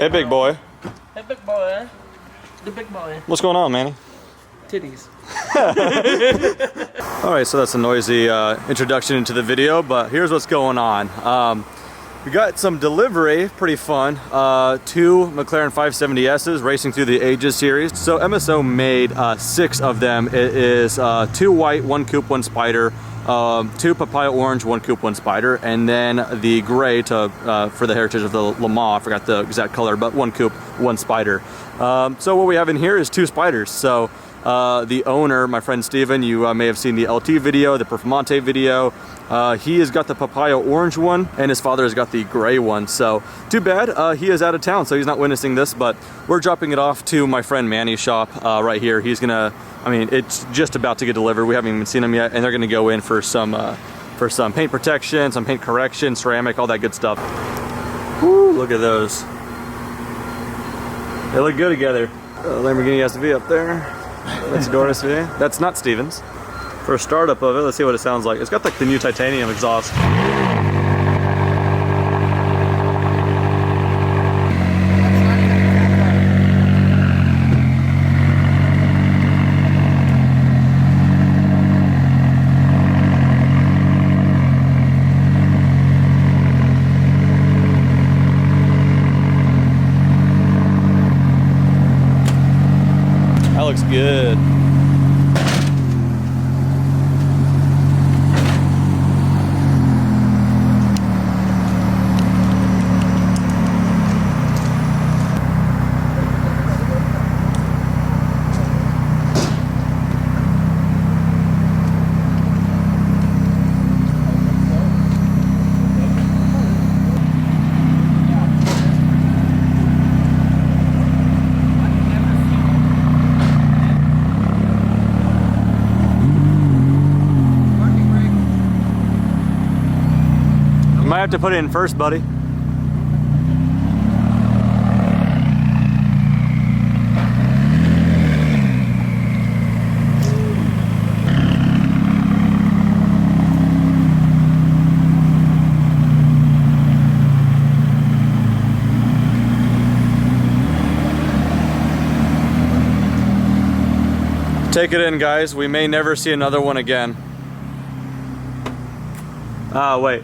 Hey, big boy. Hey, big boy. The big boy. What's going on, Manny? Titties. All right, so that's a noisy introduction into the video, but here's what's going on. We got some delivery, pretty fun. 2 McLaren 570Ss racing through the Ages series. So MSO made 6 of them. It is 2 white, 1 coupe, 1 spider, 2 papaya orange, 1 coupe, 1 spider, and then the gray to for the heritage of the Le Mans. I forgot the exact color, but 1 coupe, 1 spider. So what we have in here is 2 spiders. So the owner, my friend Steven, you may have seen the LT video, the Performante video. He has got the papaya orange one, and his father has got the gray one. So too bad, he is out of town, so he's not witnessing this, but we're dropping it off to my friend Manny's shop right here. He's gonna, I mean, it's just about to get delivered. We haven't even seen them yet, and they're gonna go in for some paint protection, some paint correction, ceramic, all that good stuff. Woo, look at those. They look good together. Lamborghini SV up there. That's Doris V. That's not Stevens. For a startup of it, let's see what it sounds like. It's got like the new titanium exhaust. That looks good. Might have to put it in first, buddy. Take it in, guys. We may never see another one again. Ah, wait.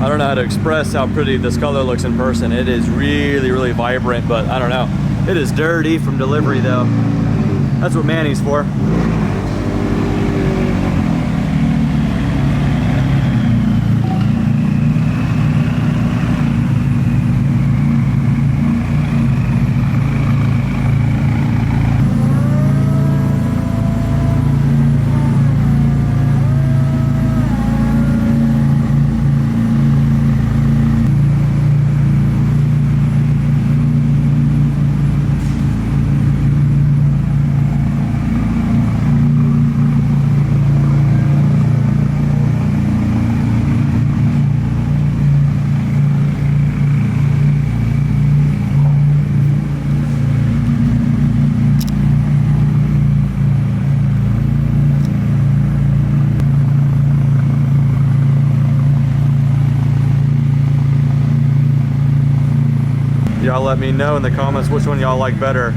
I don't know how to express how pretty this color looks in person. It is really, really vibrant, but I don't know. It is dirty from delivery though. That's what Manny's for. Y'all let me know in the comments which one y'all like better,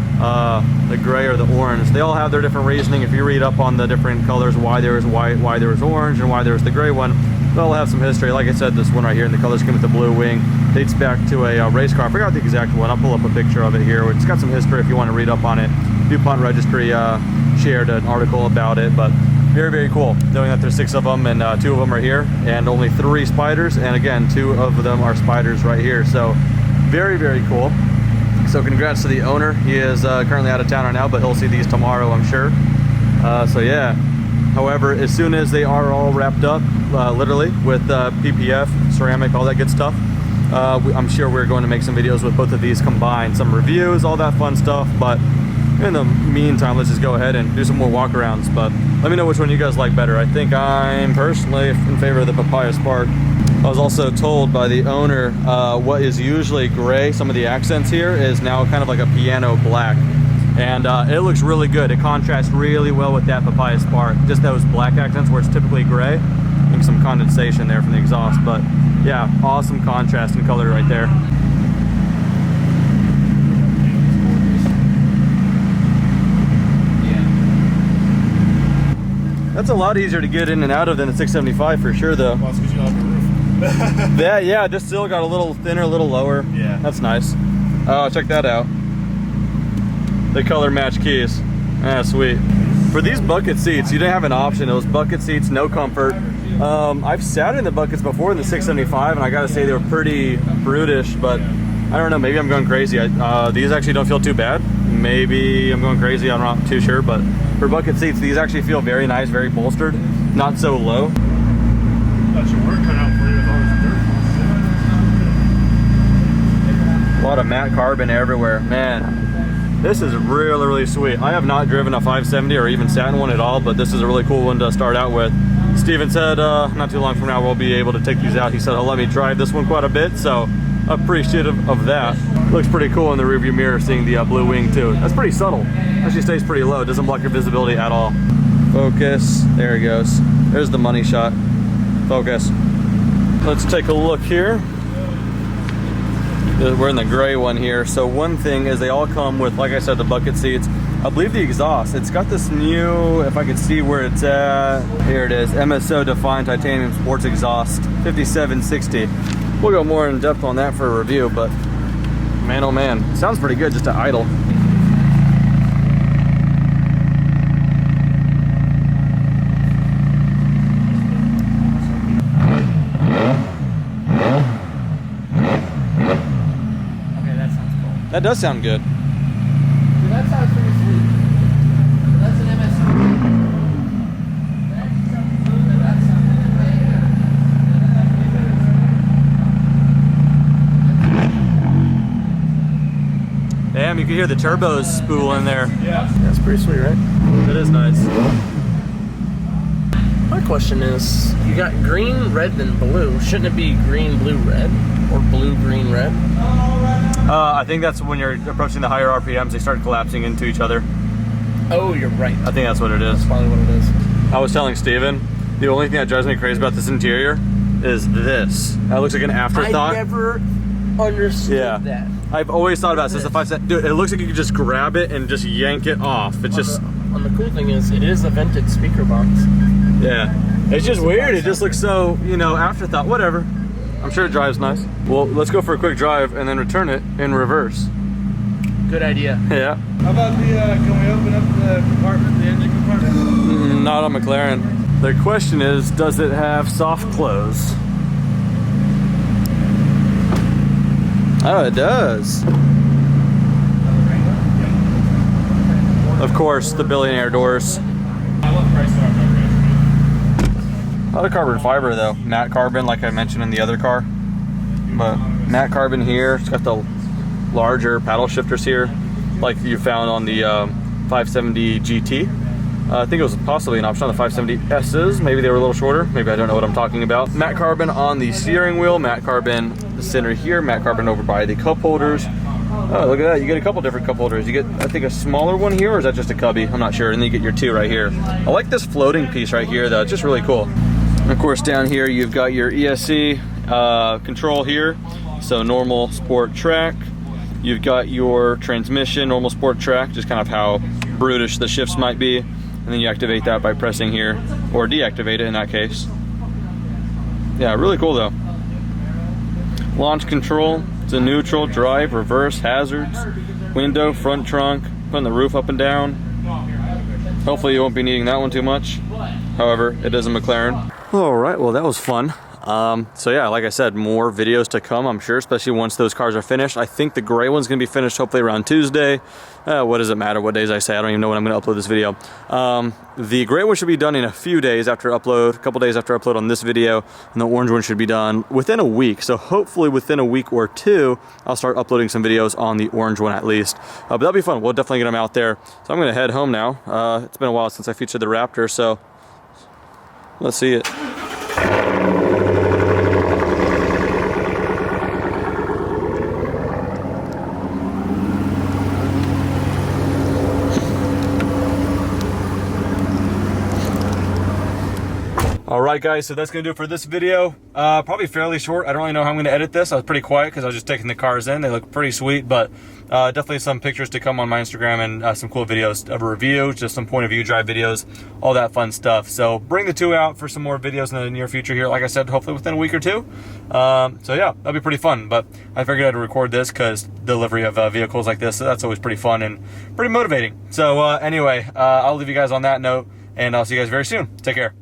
the gray or the orange. They all have their different reasoning. If you read up on the different colors, why there is white, why there is orange, and why there is the gray one, they'll have some history. Like I said, this one right here in the color scheme with the blue wing dates back to a race car. I forgot the exact one. I'll pull up a picture of it here. It's got some history if you want to read up on it. DuPont Registry shared an article about it, but very, very cool knowing that there's 6 of them and 2 of them are here and only 3 spiders, and again 2 of them are spiders right here. So very, very cool. So congrats to the owner. He is currently out of town right now, but he'll see these tomorrow, I'm sure. So yeah, however, as soon as they are all wrapped up, literally with PPF, ceramic, all that good stuff, I'm sure we're going to make some videos with both of these combined, some reviews, all that fun stuff. But in the meantime, let's just go ahead and do some more walkarounds. But let me know which one you guys like better. I think I'm personally in favor of the Papaya Spark. I was also told by the owner what is usually gray, some of the accents here, is now kind of like a piano black. And it looks really good. It contrasts really well with that Papaya Spark. Just those black accents where it's typically gray. I think some condensation there from the exhaust. But yeah, awesome contrast in color right there. That's a lot easier to get in and out of than the 675 for sure though. Well, it's because you don't have the roof. Yeah, this still got a little thinner, a little lower. Yeah. That's nice. Oh, check that out. The color match keys. Ah, sweet. For these bucket seats, you didn't have an option. It was bucket seats, no comfort. I've sat in the buckets before in the 675, and I gotta say they were pretty brutish, but I don't know, maybe I'm going crazy. These actually don't feel too bad. Maybe I'm going crazy, I'm not too sure, but for bucket seats, these actually feel very nice, very bolstered, not so low. Got your work cut out for you with all this dirt. A lot of matte carbon everywhere, man. This is really, really sweet. I have not driven a 570 or even sat in one at all, but this is a really cool one to start out with. Steven said not too long from now we'll be able to take these out. He said he'll let me drive this one quite a bit, so appreciative of that. Looks pretty cool in the rearview mirror seeing the blue wing too. That's pretty subtle. Actually stays pretty low. It doesn't block your visibility at all. Focus. There it goes. There's the money shot. Focus. Let's take a look here. We're in the gray one here. So one thing is they all come with, like I said, the bucket seats. I believe the exhaust, it's got this new, if I can see where it's at, here it is, MSO Defined Titanium Sports Exhaust, 5760. We'll go more in depth on that for a review, but man, oh man, it sounds pretty good just to idle. Okay, that sounds cool. That does sound good. Dude, that sounds pretty sweet. That's an MS3. That sounds good. That sounds good. Damn, you can hear the turbos spool in there. Yeah. That's pretty sweet, right? That is nice. My question is, you got green, red, then blue. Shouldn't it be green, blue, red? Or blue, green, red? I think that's when you're approaching the higher RPMs, they start collapsing into each other. Oh, you're right. I think that's what it is. That's probably what it is. I was telling Steven, the only thing that drives me crazy about this interior is this. That looks like an afterthought. I never understood that. I've always thought about it since the 570. Dude, it looks like you could just grab it and just yank it off. It's just... And the cool thing is, it is a vented speaker box. Yeah. It's just weird. It just looks so, you know, afterthought. Whatever. I'm sure it drives nice. Well, let's go for a quick drive and then return it in reverse. Good idea. Yeah. How about the, can we open up the compartment, the engine compartment? Not on McLaren. The question is, does it have soft close? Oh, it does. Of course, the billionaire doors. What price are we? A lot of carbon fiber though, matte carbon like I mentioned in the other car. But matte carbon here, it's got the larger paddle shifters here, like you found on the 570 GT. I think it was possibly an option on the 570Ss, maybe they were a little shorter, maybe I don't know what I'm talking about. Matte carbon on the steering wheel, matte carbon the center here, matte carbon over by the cup holders. Oh, look at that, you get a couple different cup holders. You get, I think, a smaller one here, or is that just a cubby? I'm not sure, and then you get your two right here. I like this floating piece right here though, it's just really cool. And of course down here you've got your ESC control here, so normal, sport, track. You've got your transmission, normal, sport, track, just kind of how brutish the shifts might be, and then you activate that by pressing here, or deactivate it in that case. Yeah, really cool though. Launch control, it's a neutral, drive, reverse, hazards, window, front trunk, putting the roof up and down. Hopefully you won't be needing that one too much. However, it is a McLaren. All right, well that was fun. So yeah, like I said, more videos to come, I'm sure, especially once those cars are finished. I think the gray one's gonna be finished hopefully around Tuesday. What does it matter what days I say? I don't even know when I'm gonna upload this video. The gray one should be done in a few days after upload, a couple days after upload on this video, and the orange one should be done within a week. So hopefully within a week or two, I'll start uploading some videos on the orange one at least. But that'll be fun. We'll definitely get them out there. So I'm gonna head home now. It's been a while since I featured the Raptor, so let's see it. Alright guys, so that's going to do it for this video. Probably fairly short. I don't really know how I'm going to edit this. I was pretty quiet because I was just taking the cars in. They look pretty sweet, but definitely some pictures to come on my Instagram and some cool videos of a review, just some point of view drive videos, all that fun stuff. So bring the two out for some more videos in the near future here. Like I said, hopefully within a week or two. So yeah, that'll be pretty fun, but I figured I'd record this because delivery of vehicles like this, that's always pretty fun and pretty motivating. So anyway, I'll leave you guys on that note, and I'll see you guys very soon. Take care.